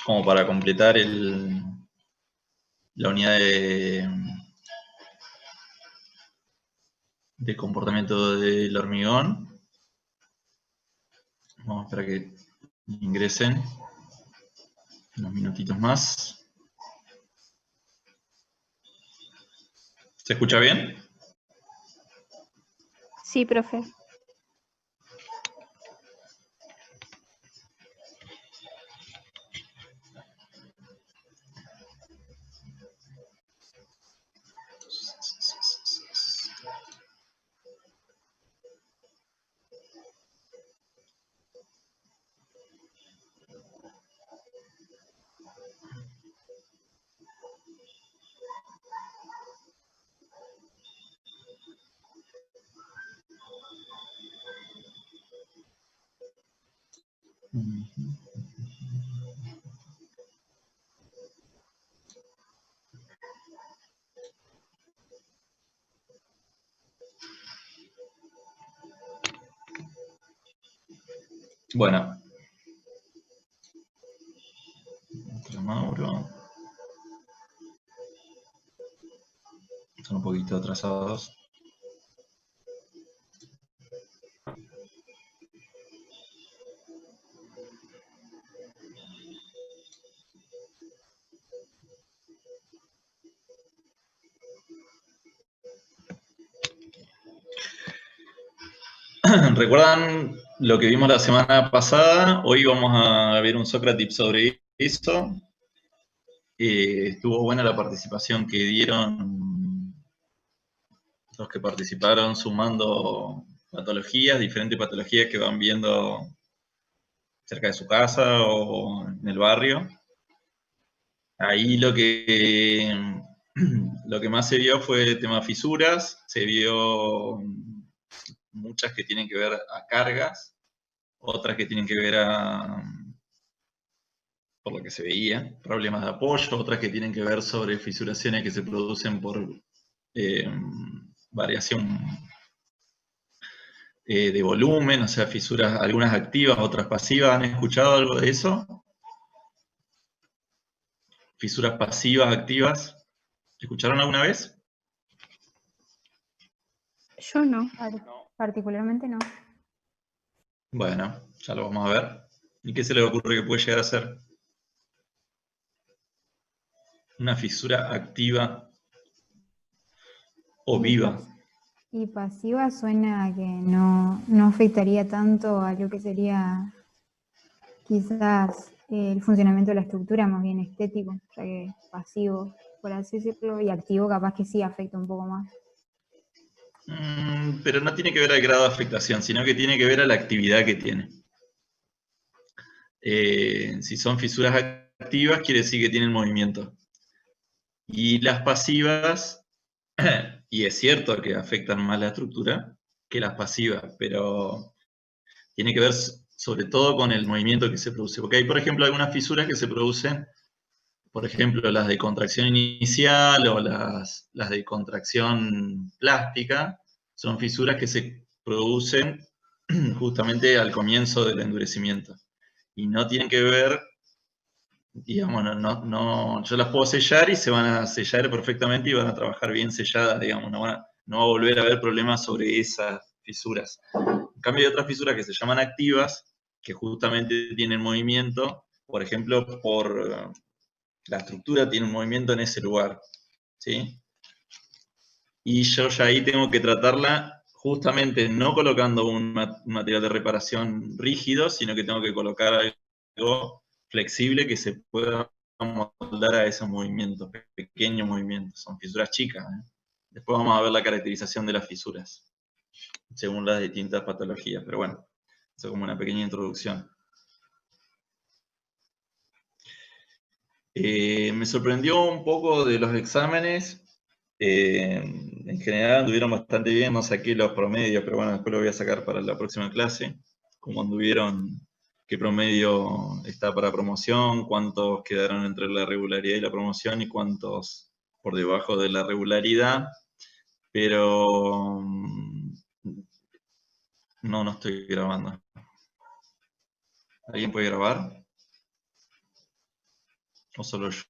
como para completar la unidad de comportamiento del hormigón. Vamos a esperar que ingresen unos minutitos más. ¿Se escucha bien? Sí, profe. Bueno. Mauro. Están un poquito atrasados. ¿Recuerdan lo que vimos la semana pasada? Hoy vamos a ver un Sócrates sobre eso. Estuvo buena la participación que dieron los que participaron sumando patologías, diferentes patologías que van viendo cerca de su casa o en el barrio. Ahí lo que más se vio fue el tema fisuras, se vio muchas que tienen que ver a cargas, otras que tienen que ver a, por lo que se veía, problemas de apoyo, otras que tienen que ver sobre fisuraciones que se producen por variación de volumen, o sea, fisuras, algunas activas, otras pasivas. ¿Han escuchado algo de eso? Fisuras pasivas, activas. ¿Escucharon alguna vez? Yo no. Particularmente no. Bueno, ya lo vamos a ver. ¿Y qué se le ocurre que puede llegar a ser? Una fisura activa o viva. Y pasiva suena a que no afectaría tanto a lo que sería quizás el funcionamiento de la estructura, más bien estético, ya que pasivo, por así decirlo, y activo capaz que sí afecta un poco más. Pero no tiene que ver al grado de afectación, sino que tiene que ver a la actividad que tiene. Si son fisuras activas, quiere decir que tienen movimiento. Y las pasivas, y es cierto que afectan más la estructura que las pasivas, pero tiene que ver sobre todo con el movimiento que se produce. Porque hay, por ejemplo, algunas fisuras que se producen, por ejemplo, las de contracción inicial o las de contracción plástica, son fisuras que se producen justamente al comienzo del endurecimiento. Y no tienen que ver, digamos, yo las puedo sellar y se van a sellar perfectamente y van a trabajar bien selladas, digamos, no va a volver a haber problemas sobre esas fisuras. En cambio hay otras fisuras que se llaman activas, que justamente tienen movimiento, por ejemplo, por la estructura tiene un movimiento en ese lugar, ¿sí? Y yo ya ahí tengo que tratarla justamente no colocando un material de reparación rígido, sino que tengo que colocar algo flexible que se pueda moldar a esos movimientos, pequeños movimientos, son fisuras chicas, ¿eh? Después vamos a ver la caracterización de las fisuras, según las distintas patologías, pero bueno, eso como una pequeña introducción. Me sorprendió un poco de los exámenes. En general anduvieron bastante bien, no saqué los promedios, pero bueno, después lo voy a sacar para la próxima clase. Cómo anduvieron, qué promedio está para promoción, cuántos quedaron entre la regularidad y la promoción y cuántos por debajo de la regularidad. Pero no estoy grabando. ¿Alguien puede grabar? ¿O solo yo?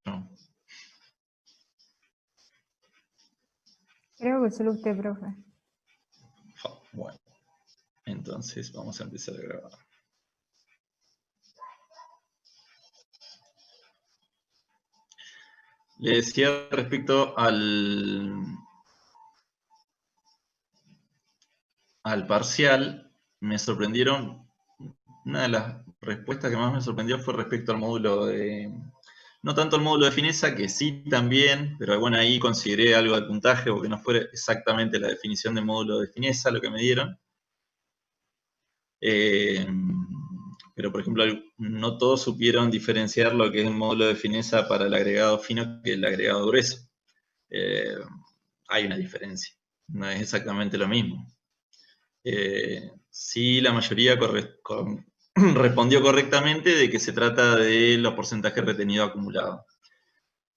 Creo que solo usted, profe. Bueno, entonces vamos a empezar a grabar. Le decía respecto al parcial, me sorprendieron, una de las respuestas que más me sorprendió fue respecto al módulo de, no tanto el módulo de fineza, que sí también, pero bueno, ahí consideré algo de puntaje, porque no fue exactamente la definición de módulo de fineza lo que me dieron. Pero por ejemplo, no todos supieron diferenciar lo que es el módulo de fineza para el agregado fino que el agregado grueso. Hay una diferencia, no es exactamente lo mismo. Sí, la mayoría respondió correctamente de que se trata de los porcentajes retenidos acumulados.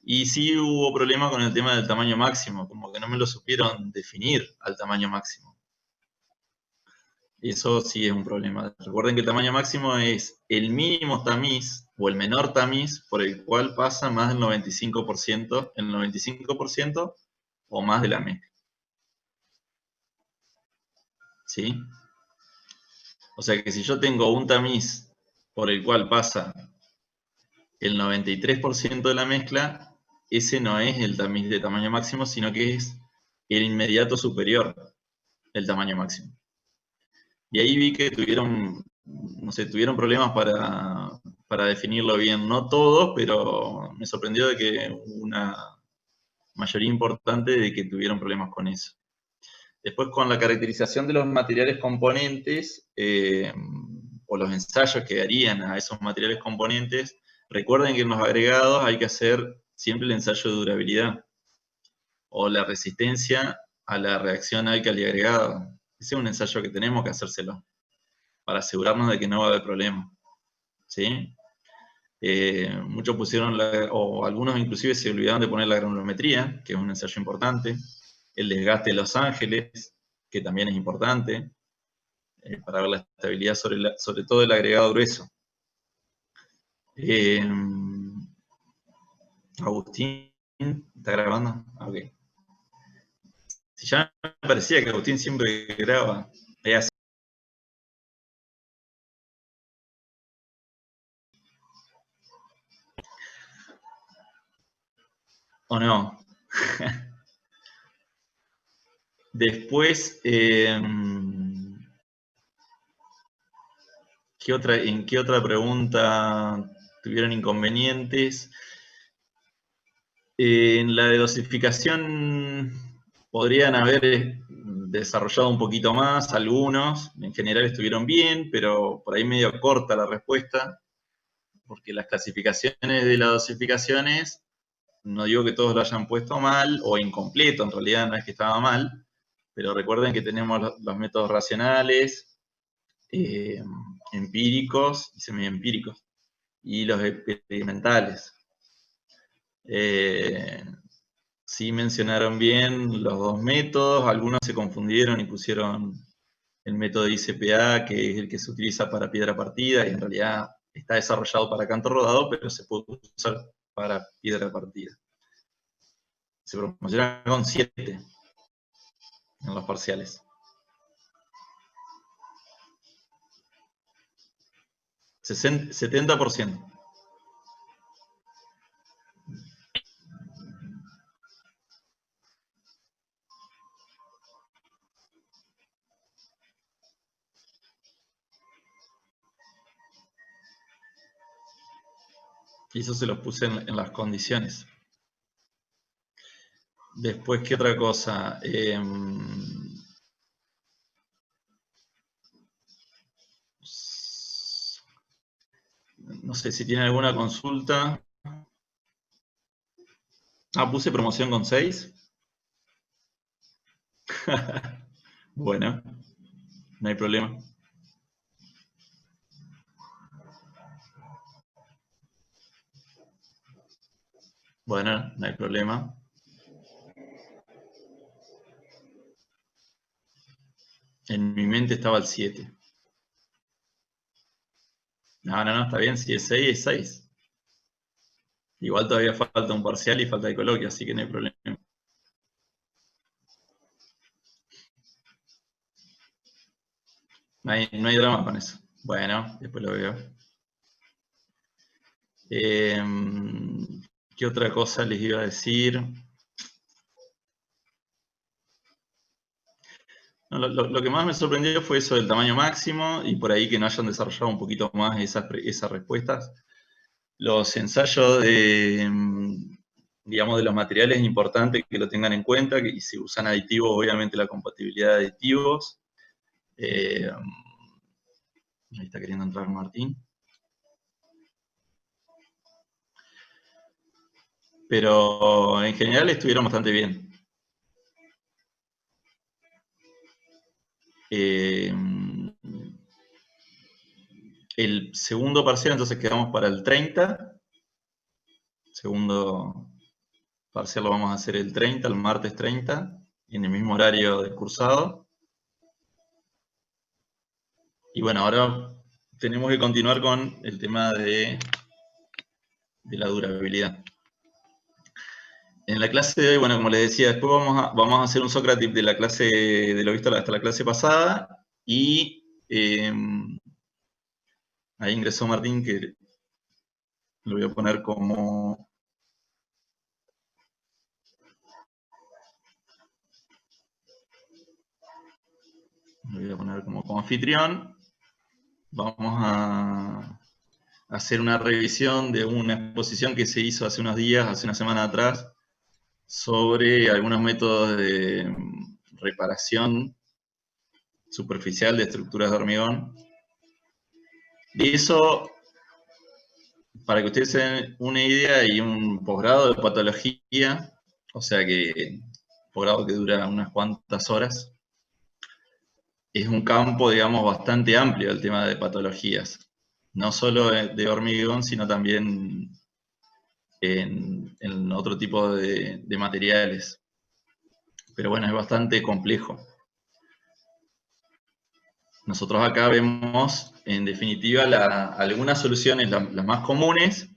Y sí hubo problema con el tema del tamaño máximo, como que no me lo supieron definir al tamaño máximo. Eso sí es un problema. Recuerden que el tamaño máximo es el mínimo tamiz o el menor tamiz por el cual pasa más del 95%, el 95% o más de la mezcla. ¿Sí? O sea que si yo tengo un tamiz por el cual pasa el 93% de la mezcla, ese no es el tamiz de tamaño máximo, sino que es el inmediato superior del tamaño máximo. Y ahí vi que tuvieron, no sé, tuvieron problemas para definirlo bien. No todos, pero me sorprendió de que una mayoría importante de que tuvieron problemas con eso. Después, con la caracterización de los materiales componentes, o los ensayos que harían a esos materiales componentes, recuerden que en los agregados hay que hacer siempre el ensayo de durabilidad, o la resistencia a la reacción álcali-agregado. Ese es un ensayo que tenemos que hacérselo, para asegurarnos de que no va a haber problema. ¿Sí? Muchos pusieron, o algunos inclusive se olvidaron de poner la granulometría, que es un ensayo importante, el desgaste de los ángeles, que también es importante, para ver la estabilidad sobre todo el agregado grueso. Agustín, ¿está grabando? Ok. Si ya me parecía que Agustín siempre graba. ¿O no? Después, ¿en qué otra pregunta tuvieron inconvenientes? En la de dosificación podrían haber desarrollado un poquito más, algunos, en general estuvieron bien, pero por ahí medio corta la respuesta, porque las clasificaciones de las dosificaciones, no digo que todos lo hayan puesto mal, o incompleto, en realidad no es que estaba mal, pero recuerden que tenemos los métodos racionales, empíricos y semiempíricos, y los experimentales. Sí mencionaron bien los dos métodos, algunos se confundieron y pusieron el método de ICPA, que es el que se utiliza para piedra partida, y en realidad está desarrollado para canto rodado, pero se puede usar para piedra partida. Se promociona con 7 en los parciales. 70%. Y eso se los puse en las condiciones. Después, ¿qué otra cosa? No sé si tienen alguna consulta. Puse promoción con 6. Bueno, no hay problema. Bueno, no hay problema. En mi mente estaba el 7. No, está bien, si es 6, es 6. Igual todavía falta un parcial y falta de coloquio, así que no hay problema. No hay drama con eso. Bueno, después lo veo. ¿Qué otra cosa les iba a decir? No, lo que más me sorprendió fue eso del tamaño máximo y por ahí que no hayan desarrollado un poquito más esas respuestas. Los ensayos de, digamos, de los materiales es importante que lo tengan en cuenta, que si usan aditivos, obviamente la compatibilidad de aditivos. Ahí está queriendo entrar Martín. Pero en general estuvieron bastante bien. El segundo parcial, entonces quedamos para el 30. Segundo parcial lo vamos a hacer el 30, el martes 30, en el mismo horario del cursado. Y bueno, ahora tenemos que continuar con el tema de la durabilidad. En la clase de hoy, bueno, como les decía, después vamos a hacer un Socratip de la clase, de lo visto hasta la clase pasada, y ahí ingresó Martín, que lo voy a poner como... Lo voy a poner como anfitrión. Vamos a hacer una revisión de una exposición que se hizo hace unos días, hace una semana atrás, sobre algunos métodos de reparación superficial de estructuras de hormigón. Y eso, para que ustedes se den una idea, hay un posgrado de patología, o sea que posgrado que dura unas cuantas horas. Es un campo, digamos, bastante amplio el tema de patologías. No solo de hormigón, sino también en otro tipo de materiales. Pero bueno, es bastante complejo. Nosotros acá vemos, en definitiva, algunas soluciones, las más comunes,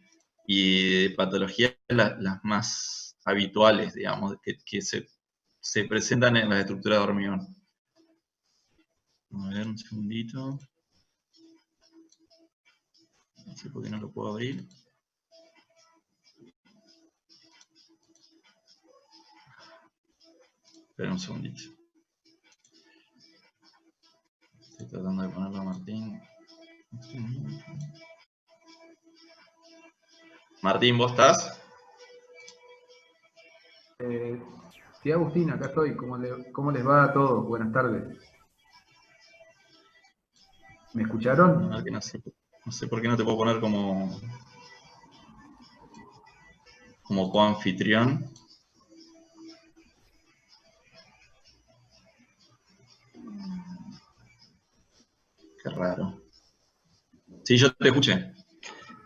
y de patologías las más habituales, digamos, que se presentan en las estructuras de hormigón. A ver, un segundito. No sé por qué no lo puedo abrir. Espera un segundito. Estoy tratando de ponerlo a Martín. Martín, ¿vos estás? Sí, Agustín, acá estoy. ¿Cómo les va a todos? Buenas tardes. ¿Me escucharon? A ver, que no sé por qué no te puedo poner como coanfitrión. Qué raro. Sí, yo te escuché.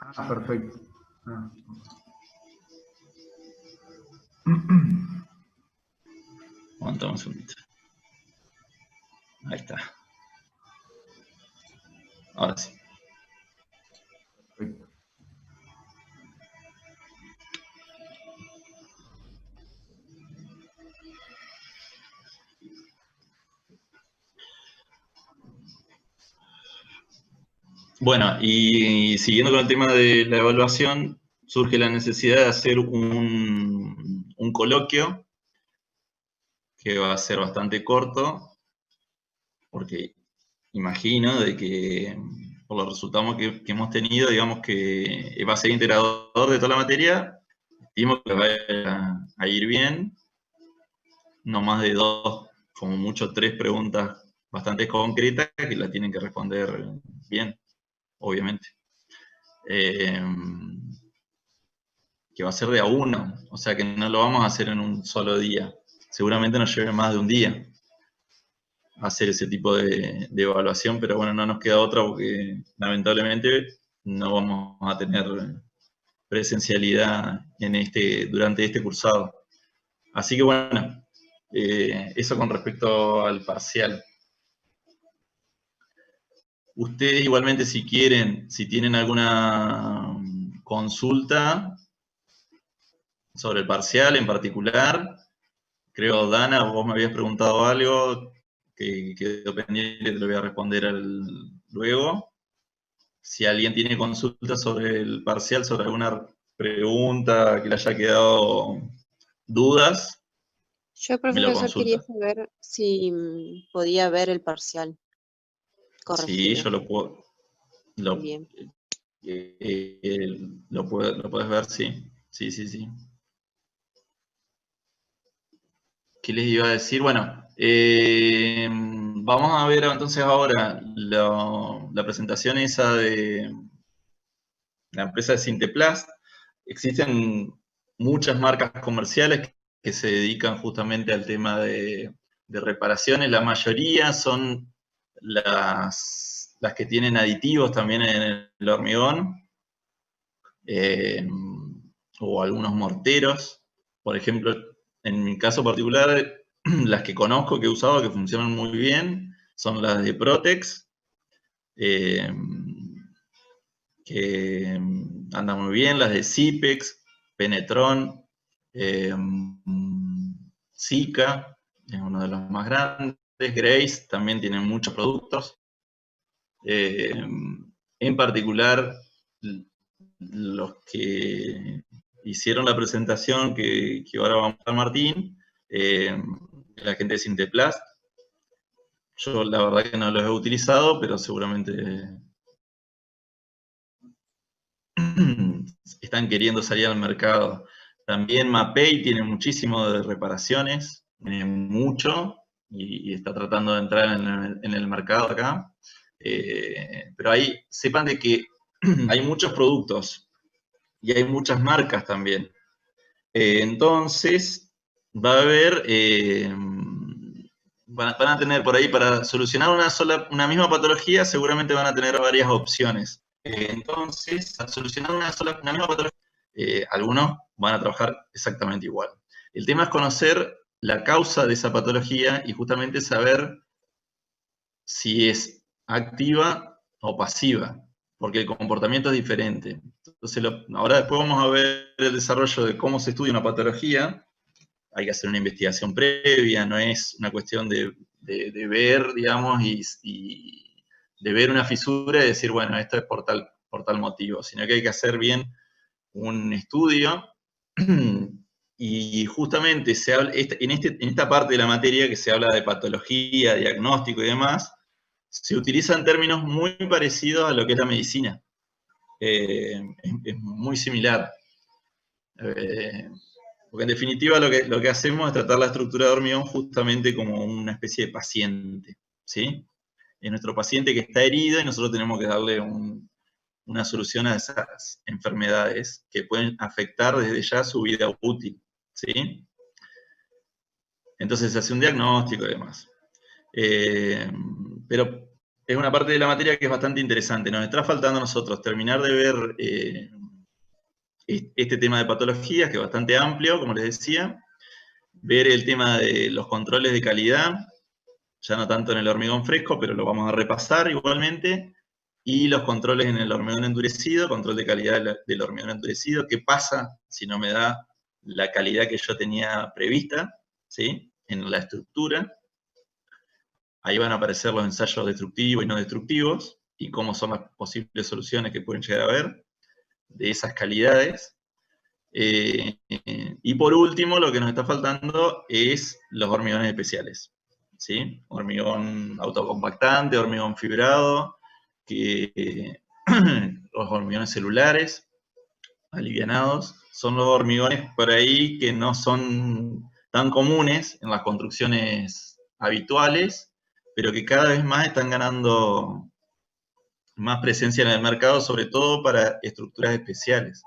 Ah, perfecto. Ah. Aguanta un segundito. Ahí está. Ahora sí. Perfecto. Bueno, y siguiendo con el tema de la evaluación, surge la necesidad de hacer un coloquio que va a ser bastante corto, porque imagino de que por los resultados que hemos tenido, digamos que va a ser integrador de toda la materia, estimo que va a ir bien, no más de 2, como mucho 3 preguntas bastante concretas que la tienen que responder bien, obviamente. Que va a ser de a uno, o sea que no lo vamos a hacer en un solo día. Seguramente nos lleve más de un día hacer ese tipo de evaluación, pero bueno, no nos queda otra porque lamentablemente no vamos a tener presencialidad durante este cursado. Así que bueno, eso con respecto al parcial. Ustedes igualmente si quieren, si tienen alguna consulta, sobre el parcial en particular. Creo, Dana, vos me habías preguntado algo que quedó pendiente, te lo voy a responder luego. Si alguien tiene consultas sobre el parcial, sobre alguna pregunta que le haya quedado dudas, Yo, me lo profesor, quería consulta. saber si podía ver el parcial Sí, corregido. yo lo puedo. Bien. Lo puedes ver, sí. Sí. ¿Qué les iba a decir? Bueno, vamos a ver entonces ahora la presentación esa de la empresa de Sinteplast. Existen muchas marcas comerciales que se dedican justamente al tema de reparaciones. La mayoría son las que tienen aditivos también en el hormigón, o algunos morteros. Por ejemplo, en mi caso particular, las que conozco, que he usado, que funcionan muy bien, son las de Protex, que andan muy bien, las de Zipex, Penetron, Sika, es uno de los más grandes, Grace también tienen muchos productos. En particular, los que hicieron la presentación que ahora va a mostrar Martín, la gente de Sinteplast. Yo la verdad que no los he utilizado, pero seguramente están queriendo salir al mercado. También Mapei tiene muchísimo de reparaciones, mucho, y está tratando de entrar en el mercado acá. Pero ahí sepan de que hay muchos productos y hay muchas marcas también. Entonces, va a haber, van a tener por ahí, para solucionar una misma patología, seguramente van a tener varias opciones. Entonces, al solucionar una misma patología, algunos van a trabajar exactamente igual. El tema es conocer la causa de esa patología y justamente saber si es activa o pasiva, porque el comportamiento es diferente. Entonces, ahora después vamos a ver el desarrollo de cómo se estudia una patología. Hay que hacer una investigación previa, no es una cuestión de ver, digamos, y de ver una fisura y decir, bueno, esto es por tal motivo, sino que hay que hacer bien un estudio. Y justamente en esta parte de la materia que se habla de patología, diagnóstico y demás, se utilizan términos muy parecidos a lo que es la medicina. Es muy similar. Porque en definitiva lo que hacemos es tratar la estructura de hormigón justamente como una especie de paciente, ¿sí? Es nuestro paciente que está herido y nosotros tenemos que darle una solución a esas enfermedades que pueden afectar desde ya su vida útil, ¿sí? Entonces se hace un diagnóstico y demás. Pero es una parte de la materia que es bastante interesante. Nos está faltando a nosotros terminar de ver este tema de patologías, que es bastante amplio, como les decía, ver el tema de los controles de calidad, ya no tanto en el hormigón fresco, pero lo vamos a repasar igualmente, y los controles en el hormigón endurecido, control de calidad del hormigón endurecido, qué pasa si no me da la calidad que yo tenía prevista, ¿sí? En la estructura. Ahí van a aparecer los ensayos destructivos y no destructivos, y cómo son las posibles soluciones que pueden llegar a haber de esas calidades. Y por último, lo que nos está faltando es los hormigones especiales, ¿sí? Hormigón autocompactante, hormigón fibrado, los hormigones celulares, alivianados, son los hormigones por ahí que no son tan comunes en las construcciones habituales, pero que cada vez más están ganando más presencia en el mercado, sobre todo para estructuras especiales,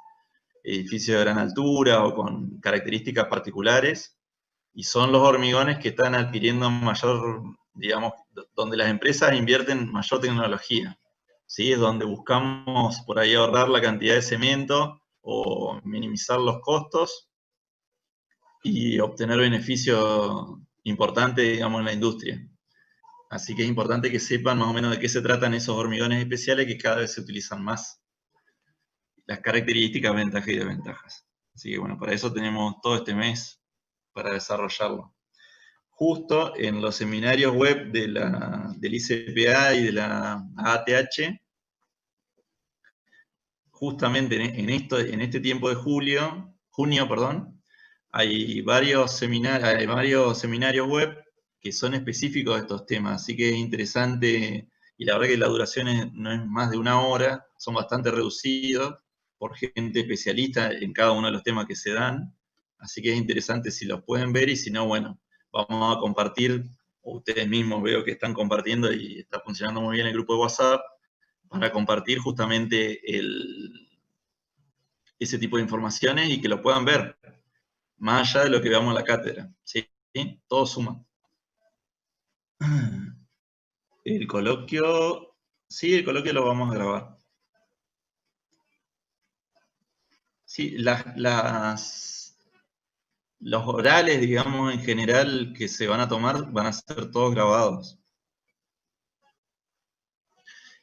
edificios de gran altura o con características particulares, y son los hormigones que están adquiriendo mayor, digamos, donde las empresas invierten mayor tecnología, ¿sí? Es donde buscamos por ahí ahorrar la cantidad de cemento o minimizar los costos y obtener beneficios importantes, digamos, en la industria. Así que es importante que sepan más o menos de qué se tratan esos hormigones especiales que cada vez se utilizan más. Las características, ventajas y desventajas. Así que bueno, para eso tenemos todo este mes para desarrollarlo. Justo en los seminarios web del ICPA y de la ATH, justamente en este tiempo de junio, hay varios seminarios web que son específicos de estos temas, así que es interesante, y la verdad que la duración no es más de 1 hora, son bastante reducidos por gente especialista en cada uno de los temas que se dan, así que es interesante si los pueden ver, y si no, bueno, vamos a compartir, ustedes mismos veo que están compartiendo y está funcionando muy bien el grupo de WhatsApp, para compartir justamente ese tipo de informaciones y que lo puedan ver, más allá de lo que veamos en la cátedra. ¿Sí? Todo suma. El coloquio, sí, el coloquio lo vamos a grabar. Sí, los orales, digamos, en general, que se van a tomar, van a ser todos grabados.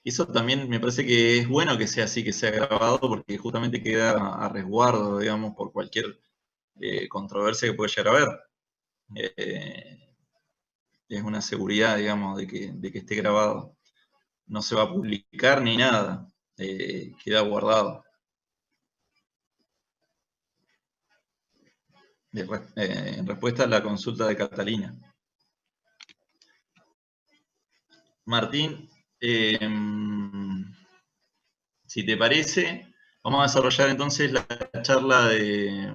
Eso también me parece que es bueno que sea así, que sea grabado, porque justamente queda a resguardo, digamos, por cualquier controversia que pueda llegar a haber. Es una seguridad, digamos, de que esté grabado. No se va a publicar ni nada, queda guardado. En respuesta a la consulta de Catalina. Martín, si te parece, vamos a desarrollar entonces la charla de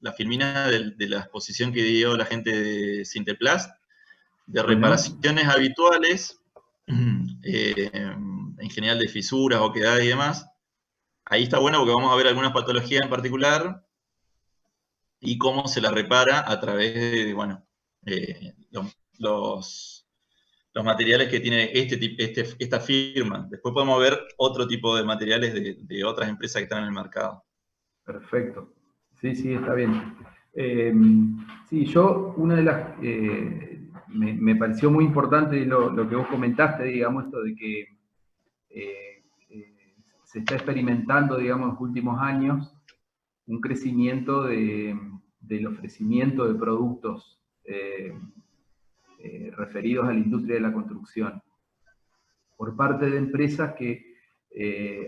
la filmina de la exposición que dio la gente de Sinteplast, de reparaciones habituales, en general de fisuras, oquedades y demás. Ahí está bueno porque vamos a ver algunas patologías en particular y cómo se las repara a través de, bueno, los materiales que tiene esta firma. Después podemos ver otro tipo de materiales de otras empresas que están en el mercado. Perfecto. Sí, sí, está bien. Sí, yo, una de las... me pareció muy importante lo que vos comentaste, digamos, esto de que se está experimentando, digamos, en los últimos años un crecimiento del ofrecimiento de productos referidos a la industria de la construcción por parte de empresas que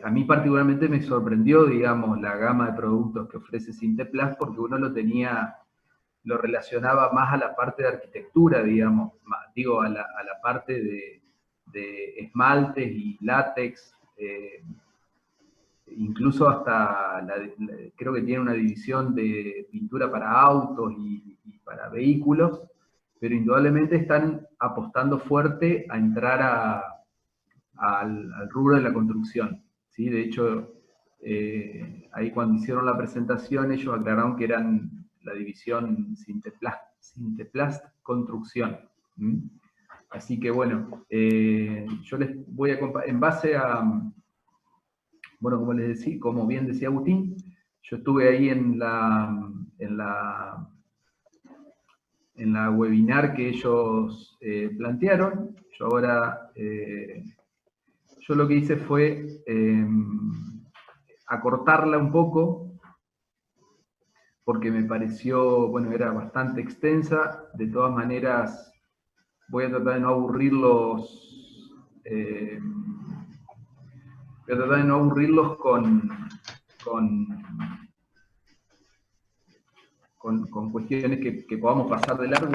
a mí particularmente me sorprendió, digamos, la gama de productos que ofrece Sinteplast, porque uno lo relacionaba más a la parte de arquitectura, digamos, digo, a la parte de esmaltes y látex, incluso hasta, creo que tiene una división de pintura para autos y para vehículos, pero indudablemente están apostando fuerte a entrar al rubro de la construcción, ¿sí? De hecho, ahí cuando hicieron la presentación, ellos aclararon que eran la división Sinteplast Construcción. Así que bueno, yo les voy a compartir, en base a, bueno, como les decía, como bien decía Agustín, yo estuve ahí en la webinar que ellos plantearon. Yo ahora, yo lo que hice fue acortarla un poco, porque me pareció, bueno, era bastante extensa. De todas maneras, voy a tratar de no aburrirlos, con cuestiones que podamos pasar de largo,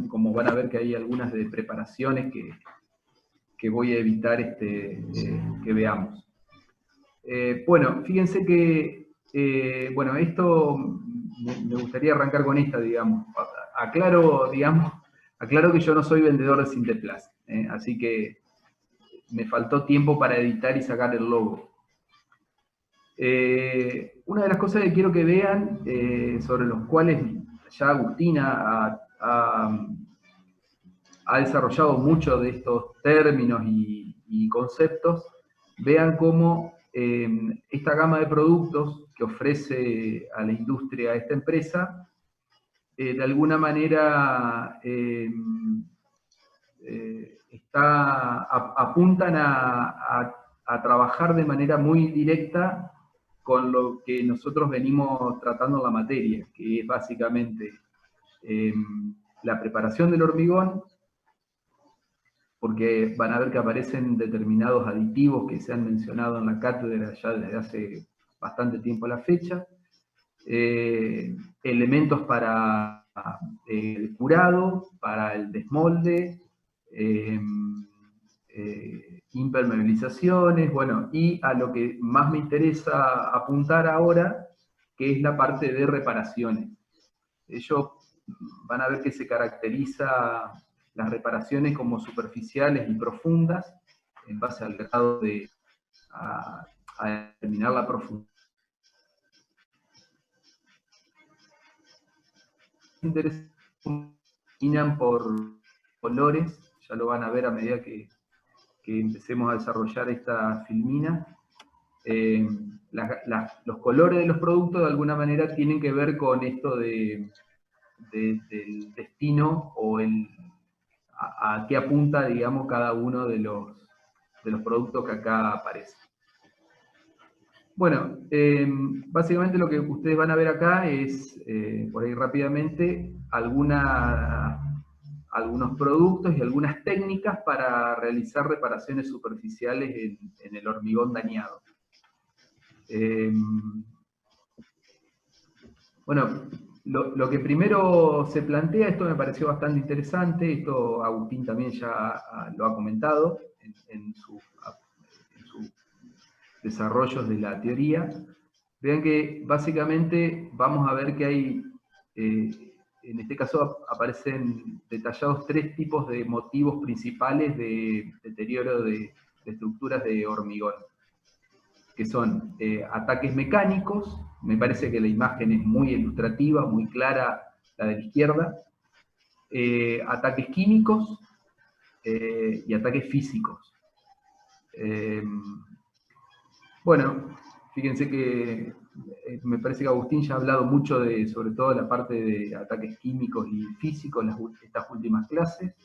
como van a ver que hay algunas de preparaciones que voy a evitar que veamos. Bueno, fíjense que, bueno, esto me gustaría arrancar con esta, digamos. Aclaro que yo no soy vendedor de Sinteplast, así que me faltó tiempo para editar y sacar el logo. Una de las cosas que quiero que vean, sobre los cuales ya Agustina ha desarrollado muchos de estos términos y conceptos, vean cómo esta gama de productos que ofrece a la industria esta empresa, de alguna manera apuntan a trabajar de manera muy directa con lo que nosotros venimos tratando en la materia, que es básicamente la preparación del hormigón, porque van a ver que aparecen determinados aditivos que se han mencionado en la cátedra ya desde hace bastante tiempo a la fecha, elementos para el curado, para el desmolde, impermeabilizaciones, bueno, y a lo que más me interesa apuntar ahora, que es la parte de reparaciones. Ellos van a ver que se caracteriza las reparaciones como superficiales y profundas, en base al grado de a determinar la profundidad. Interesantes por colores, ya lo van a ver a medida que empecemos a desarrollar esta filmina. Los colores de los productos de alguna manera tienen que ver con esto del destino o a qué apunta, digamos, cada uno de los productos que acá aparecen. Bueno, básicamente lo que ustedes van a ver acá es, por ahí rápidamente, algunos productos y algunas técnicas para realizar reparaciones superficiales en el hormigón dañado. Bueno, lo que primero se plantea, esto me pareció bastante interesante, esto Agustín también ya lo ha comentado en sus desarrollos de la teoría. Vean que básicamente vamos a ver que hay, en este caso aparecen detallados 3 tipos de motivos principales de deterioro de estructuras de hormigón, que son ataques mecánicos, me parece que la imagen es muy ilustrativa, muy clara, la de la izquierda, ataques químicos y ataques físicos. Bueno, fíjense que me parece que Agustín ya ha hablado mucho sobre todo la parte de ataques químicos y físicos en estas últimas clases.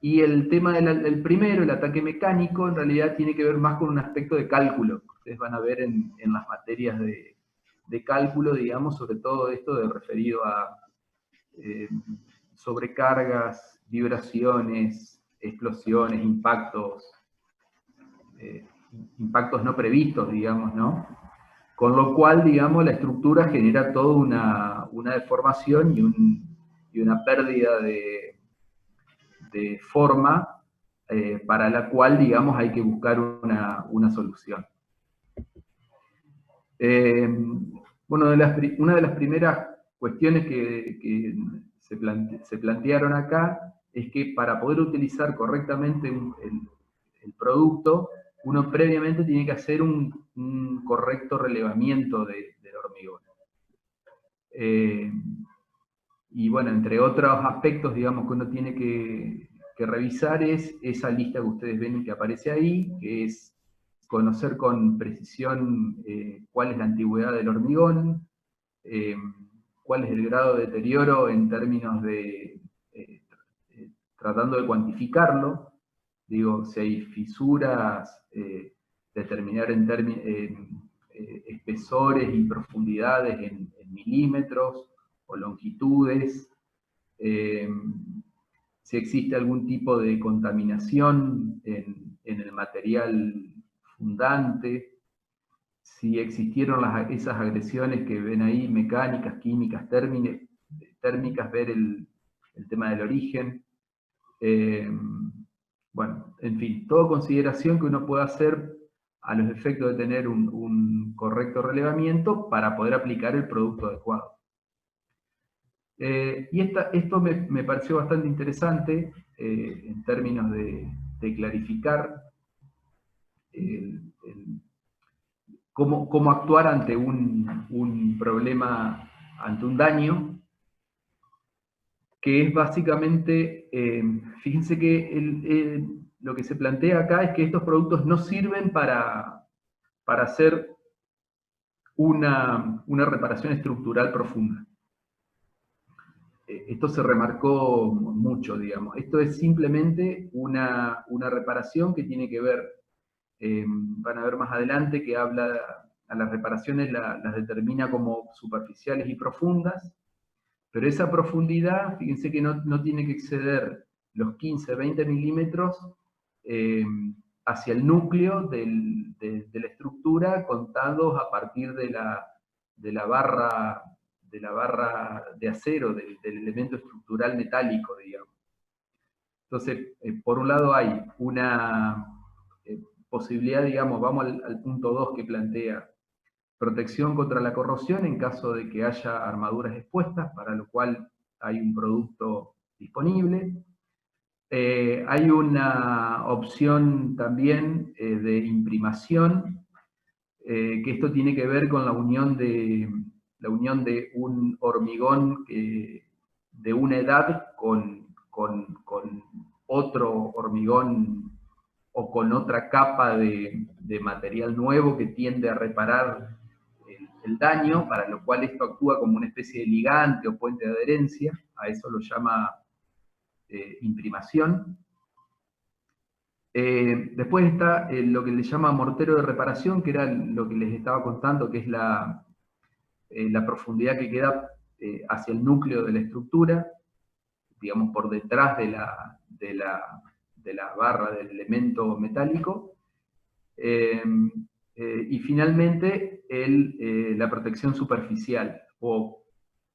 Y el tema del primero, el ataque mecánico, en realidad tiene que ver más con un aspecto de cálculo. Ustedes van a ver en las materias de cálculo, digamos, sobre todo esto referido a sobrecargas, vibraciones, explosiones, impactos no previstos, digamos, ¿no? Con lo cual, digamos, la estructura genera toda una deformación y una pérdida de forma para la cual, digamos, hay que buscar una solución. Bueno, una de las primeras cuestiones que se plantearon acá es que para poder utilizar correctamente el producto, uno previamente tiene que hacer un correcto relevamiento del hormigón. Y bueno, entre otros aspectos, digamos, que uno tiene que revisar es esa lista que ustedes ven que aparece ahí, que es conocer con precisión cuál es la antigüedad del hormigón, cuál es el grado de deterioro en términos de, tratando de cuantificarlo, digo, si hay fisuras, determinar espesores y profundidades en milímetros o longitudes, si existe algún tipo de contaminación en el material fundante, si existieron esas agresiones que ven ahí, mecánicas, químicas, térmicas, ver el tema del origen. Bueno, en fin, toda consideración que uno pueda hacer a los efectos de tener un correcto relevamiento para poder aplicar el producto adecuado. Y esto me pareció bastante interesante en términos de clarificar cómo actuar ante un problema, ante un daño, que es básicamente, fíjense que lo que se plantea acá es que estos productos no sirven para hacer una reparación estructural profunda. Esto se remarcó mucho, digamos. Esto es simplemente una reparación que tiene que ver van a ver más adelante que habla, a las reparaciones las determina como superficiales y profundas, pero esa profundidad, fíjense que no tiene que exceder los 15-20 milímetros hacia el núcleo de la estructura, contados a partir de la barra de acero, del elemento estructural metálico, digamos. Entonces, por un lado hay una posibilidad, digamos, vamos al punto 2 que plantea, protección contra la corrosión en caso de que haya armaduras expuestas, para lo cual hay un producto disponible. Hay una opción también de imprimación, que esto tiene que ver con la unión de un hormigón de una edad con otro hormigón o con otra capa de material nuevo que tiende a reparar el daño, para lo cual esto actúa como una especie de ligante o puente de adherencia, a eso lo llama imprimación. Después está lo que le llama mortero de reparación, que era lo que les estaba contando, que es la profundidad que queda hacia el núcleo de la estructura, digamos por detrás de la barra del elemento metálico. Y finalmente la protección superficial, o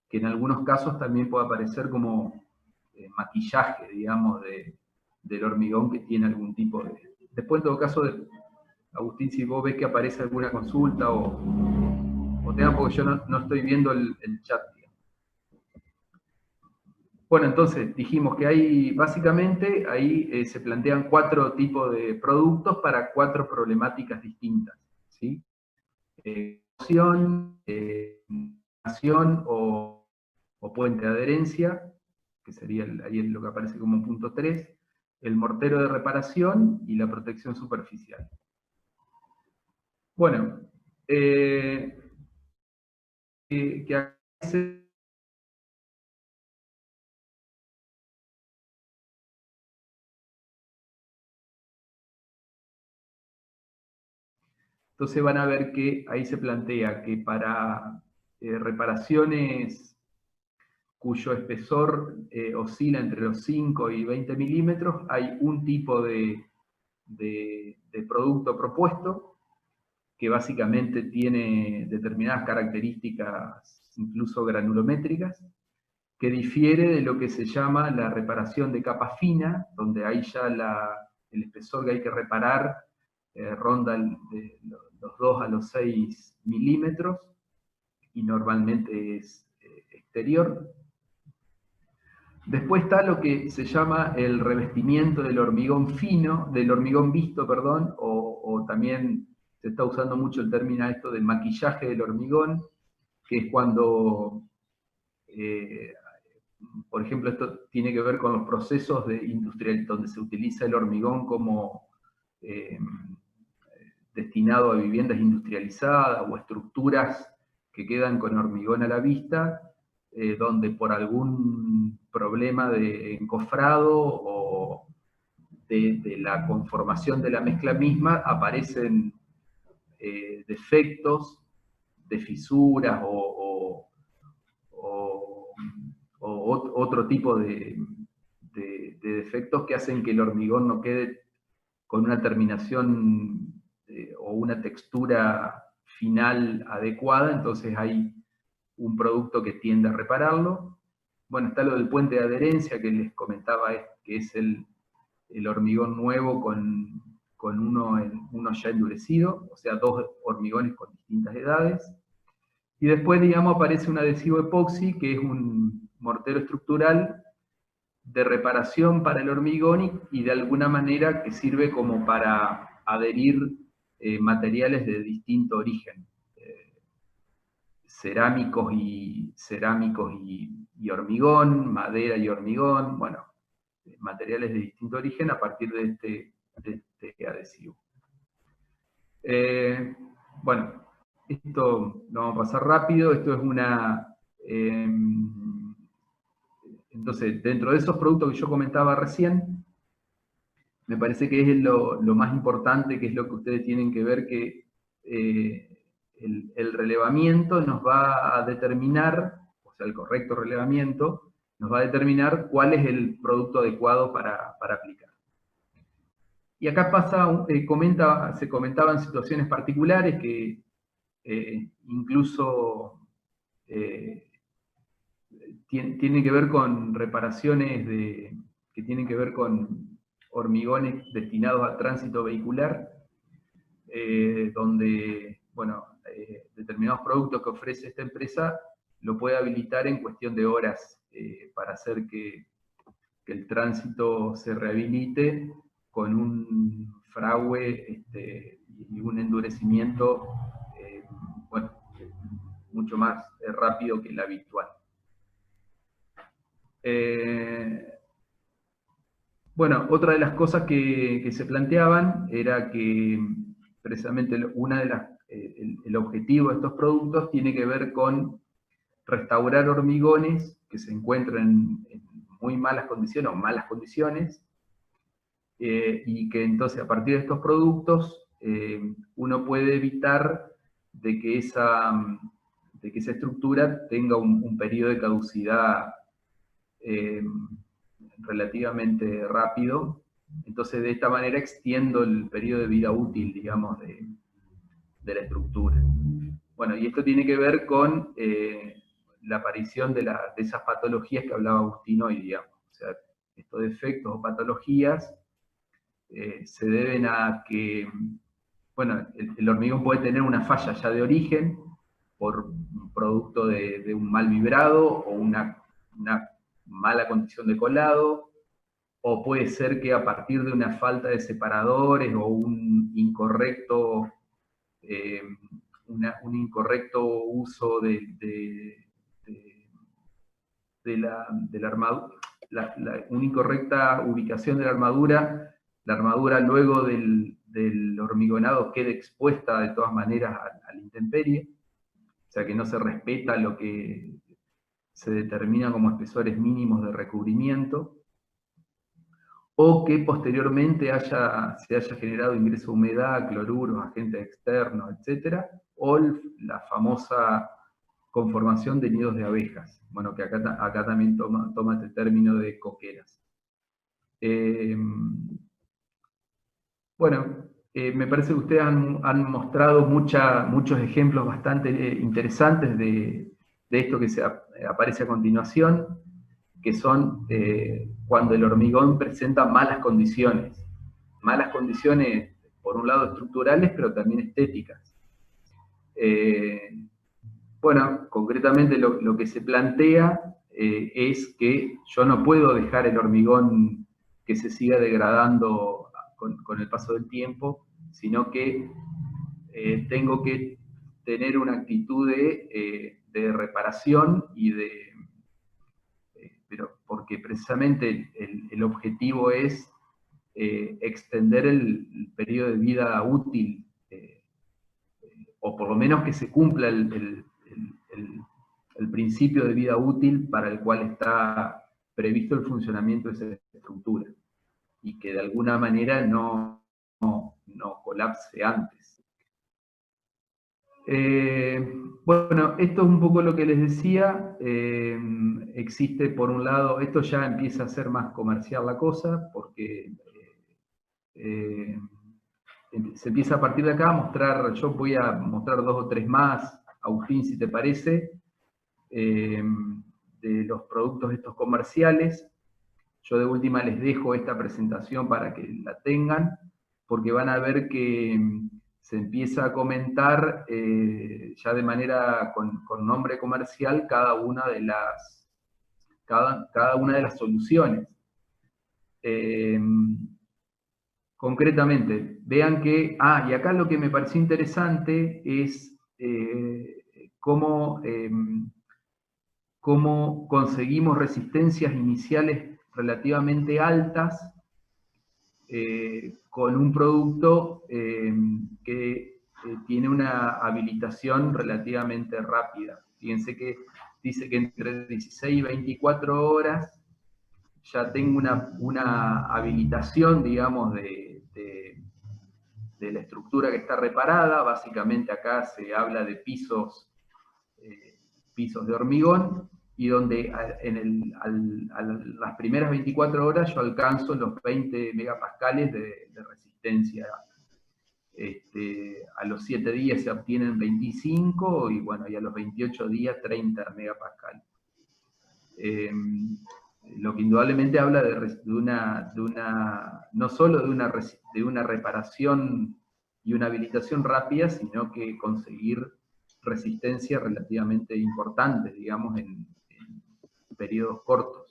que en algunos casos también puede aparecer como maquillaje, digamos, del hormigón que tiene algún tipo de... Después, en todo caso, Agustín, si vos ves que aparece alguna consulta o tema, porque yo no estoy viendo el chat. Bueno, entonces dijimos que hay, básicamente, ahí se plantean 4 tipos de productos para 4 problemáticas distintas, ¿sí? O puente de adherencia, que sería ahí lo que aparece como punto 3, el mortero de reparación y la protección superficial. Bueno, que hace... Entonces van a ver que ahí se plantea que para reparaciones cuyo espesor oscila entre los 5 y 20 milímetros, hay un tipo de producto propuesto, que básicamente tiene determinadas características, incluso granulométricas, que difiere de lo que se llama la reparación de capa fina, donde ahí ya el espesor que hay que reparar ronda de los 2 a los 6 milímetros, y normalmente es exterior. Después está lo que se llama el revestimiento del hormigón fino, del hormigón visto, perdón, o también se está usando mucho el término esto del maquillaje del hormigón, que es cuando, por ejemplo, esto tiene que ver con los procesos industrial, donde se utiliza el hormigón como destinado a viviendas industrializadas o estructuras que quedan con hormigón a la vista, donde por algún problema de encofrado o de la conformación de la mezcla misma aparecen defectos de fisuras o otro tipo de defectos que hacen que el hormigón no quede con una terminación o una textura final adecuada, entonces hay un producto que tiende a repararlo. Bueno, está lo del puente de adherencia que les comentaba, que es el hormigón nuevo con uno ya endurecido, o sea, 2 hormigones con distintas edades. Y después, digamos, aparece un adhesivo epoxi, que es un mortero estructural de reparación para el hormigón y de alguna manera que sirve como para adherir materiales de distinto origen, cerámicos y hormigón, madera y hormigón, bueno, materiales de distinto origen a partir de este adhesivo. Bueno, esto lo vamos a pasar rápido, esto es una... entonces, dentro de esos productos que yo comentaba recién, me parece que es lo más importante, que es lo que ustedes tienen que ver, que el relevamiento nos va a determinar, o sea, el correcto relevamiento, nos va a determinar cuál es el producto adecuado para aplicar. Y acá se comentaban situaciones particulares que incluso tienen que ver con reparaciones que tienen que ver con hormigones destinados al tránsito vehicular, donde, bueno, determinados productos que ofrece esta empresa lo puede habilitar en cuestión de horas para hacer que el tránsito se rehabilite con un fragüe y un endurecimiento bueno, mucho más rápido que el habitual. Bueno, otra de las cosas que se planteaban era que precisamente el objetivo de estos productos tiene que ver con restaurar hormigones que se encuentran en muy malas condiciones o malas condiciones, y que entonces a partir de estos productos uno puede evitar de que esa estructura tenga un periodo de caducidad relativamente rápido. Entonces de esta manera extiendo el periodo de vida útil, digamos, de la estructura. Bueno, y esto tiene que ver con la aparición de esas patologías que hablaba Agustín hoy, digamos. O sea, estos defectos o patologías se deben a que, bueno, el hormigón puede tener una falla ya de origen por un producto de un mal vibrado o una mala condición de colado, o puede ser que a partir de una falta de separadores o un incorrecto uso de la armadura, una incorrecta ubicación de la armadura luego del hormigonado queda expuesta de todas maneras a la intemperie, o sea que no se respeta lo que se determina como espesores mínimos de recubrimiento, o que posteriormente se haya generado ingreso de humedad, cloruros, agentes externos, etc., o la famosa conformación de nidos de abejas, bueno, que acá también toma este término de coqueras. Bueno, me parece que ustedes han mostrado muchos ejemplos bastante interesantes de esto que aparece a continuación, que son cuando el hormigón presenta malas condiciones por un lado estructurales, pero también estéticas. Bueno, concretamente lo que se plantea es que yo no puedo dejar el hormigón que se siga degradando con el paso del tiempo, sino que tengo que tener una actitud de reparación pero porque precisamente el objetivo es extender el periodo de vida útil, o por lo menos que se cumpla el principio de vida útil para el cual está previsto el funcionamiento de esa estructura, y que de alguna manera no colapse antes. Bueno, esto es un poco lo que les decía. Existe por un lado, esto ya empieza a ser más comercial la cosa, porque se empieza a partir de acá a mostrar, yo voy a mostrar 2 o 3 más, Agustín, si te parece, de los productos estos comerciales. Yo de última les dejo esta presentación para que la tengan, porque van a ver que se empieza a comentar ya de manera con nombre comercial cada una de las soluciones. Concretamente, vean que, y acá lo que me pareció interesante es cómo conseguimos resistencias iniciales relativamente altas con un producto que tiene una habilitación relativamente rápida. Fíjense que dice que entre 16 y 24 horas ya tengo una habilitación, digamos, de la estructura que está reparada. Básicamente acá se habla de pisos de hormigón, y donde las primeras 24 horas yo alcanzo los 20 megapascales de resistencia. A los 7 días se obtienen 25, y bueno, y a los 28 días 30 megapascales. Lo que indudablemente habla no solo de una reparación y una habilitación rápida, sino que conseguir resistencia relativamente importante, digamos, en periodos cortos.